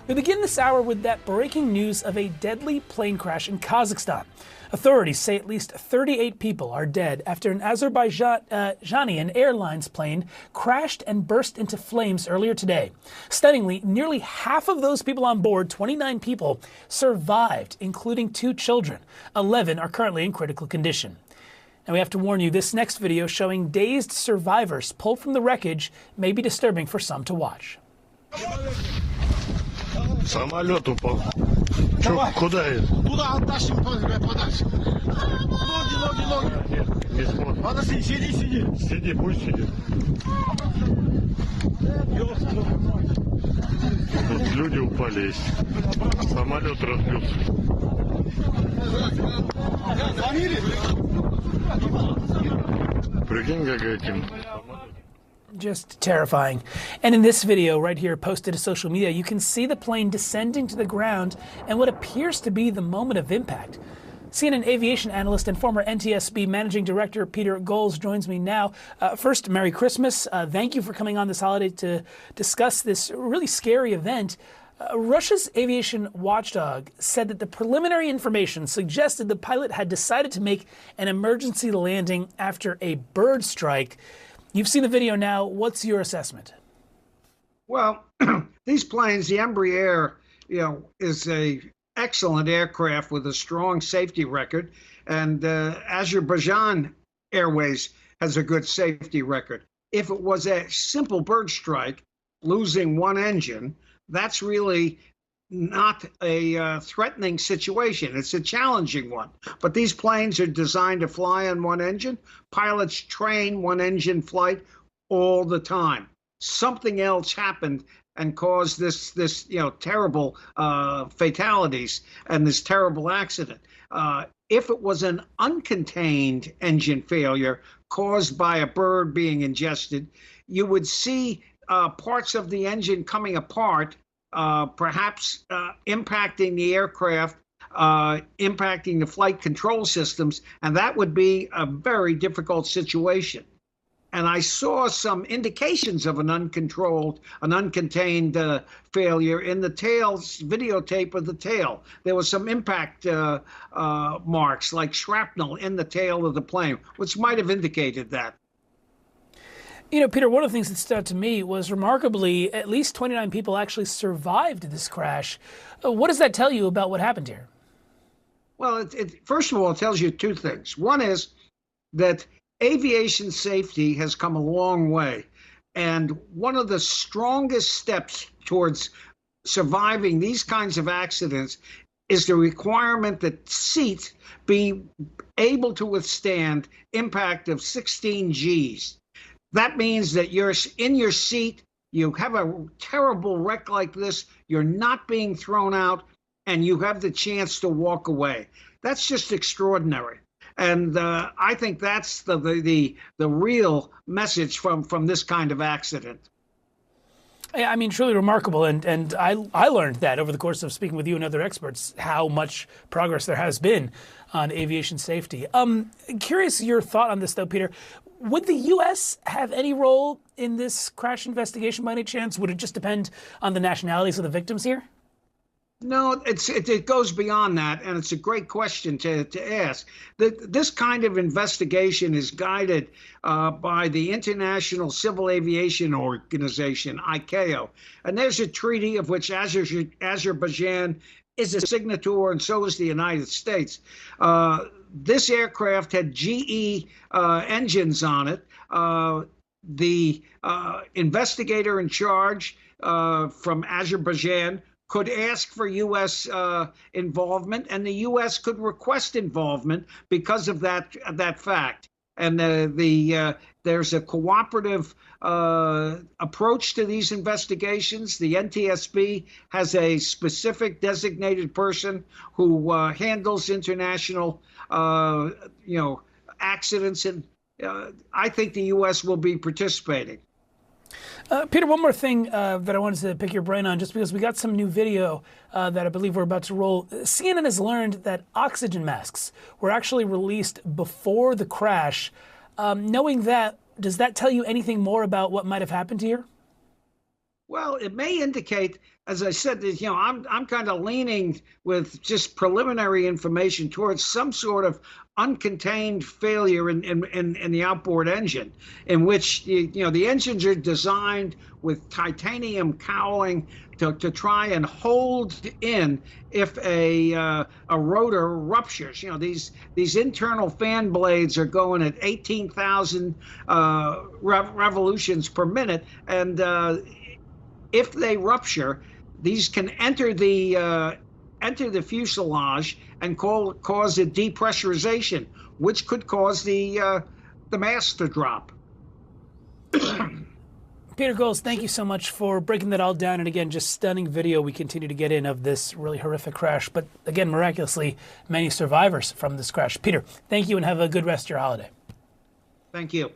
We begin this hour with that breaking news of a deadly plane crash in Kazakhstan. Authorities say at least 38 people are dead after an Azerbaijani Airlines plane crashed and burst into flames earlier today. Stunningly, nearly half of those people on board, 29 people, survived, including 2 children. 11 are currently in critical condition. And we have to warn you, this next video showing dazed survivors pulled from the wreckage may be disturbing for some to watch. Самолет упал. Чё, куда это? Туда оттащим подальше. Ноги. Нет, не смотрим. Подожди, сиди. Сиди, пусть сидит. Тут люди упали. Самолет разбился. Прикинь, как этим. Just terrifying. And in this video right here posted to social media, you can see the plane descending to the ground and what appears to be the moment of impact. CNN aviation analyst and former NTSB managing director Peter Goals joins me now. First, Merry Christmas. Thank you for coming on this holiday to discuss this really scary event. Russia's aviation watchdog said that the preliminary information suggested the pilot had decided to make an emergency landing after a bird strike. You've seen the video now. What's your assessment? Well, these planes, the Embraer, is a excellent aircraft with a strong safety record, and Azerbaijan Airways has a good safety record. If it was a simple bird strike, losing one engine, that's really not a threatening situation. It's a challenging one. But these planes are designed to fly on one engine. Pilots train one engine flight all the time. Something else happened and caused this terrible fatalities and this terrible accident. If it was an uncontained engine failure caused by a bird being ingested, you would see parts of the engine coming apart, perhaps impacting the aircraft, impacting the flight control systems, and that would be a very difficult situation. And I saw some indications of an uncontained failure in the videotape of the tail. There was some impact marks like shrapnel in the tail of the plane, which might have indicated that. You know, Peter, one of the things that stood out to me was remarkably, at least 29 people actually survived this crash. What does that tell you about what happened here? Well, first of all, it tells you 2 things. One is that aviation safety has come a long way. And one of the strongest steps towards surviving these kinds of accidents is the requirement that seats be able to withstand impact of 16 Gs. That means that you're in your seat, you have a terrible wreck like this, you're not being thrown out, and you have the chance to walk away. That's just extraordinary. And I think that's the real message from this kind of accident. I mean, truly remarkable. And I learned that over the course of speaking with you and other experts, how much progress there has been on aviation safety. Curious your thought on this, though, Peter. Would the U.S. have any role in this crash investigation by any chance? Would it just depend on the nationalities of the victims here? No, it goes beyond that, and it's a great question to ask. This kind of investigation is guided by the International Civil Aviation Organization, ICAO, and there's a treaty of which Azerbaijan is a signatory, and so is the United States. This aircraft had GE engines on it. The investigator in charge from Azerbaijan could ask for U.S. involvement, and the U.S. could request involvement because of that fact. And there's a cooperative approach to these investigations. The NTSB has a specific designated person who handles international, accidents, and I think the U.S. will be participating. Peter, one more thing that I wanted to pick your brain on, just because we got some new video that I believe we're about to roll. CNN has learned that oxygen masks were actually released before the crash. Knowing that, does that tell you anything more about what might have happened here? Well, it may indicate, as I said, that, I'm kind of leaning with just preliminary information towards some sort of uncontained failure in the outboard engine, in which the engines are designed with titanium cowling to try and hold in if a rotor ruptures. These internal fan blades are going at 18,000 revolutions per minute, and if they rupture, these can enter the fuselage and cause a depressurization, which could cause the mast to drop. Peter Goals, thank you so much for breaking that all down. And again, just stunning video we continue to get in of this really horrific crash. But again, miraculously, many survivors from this crash. Peter, thank you and have a good rest of your holiday. Thank you.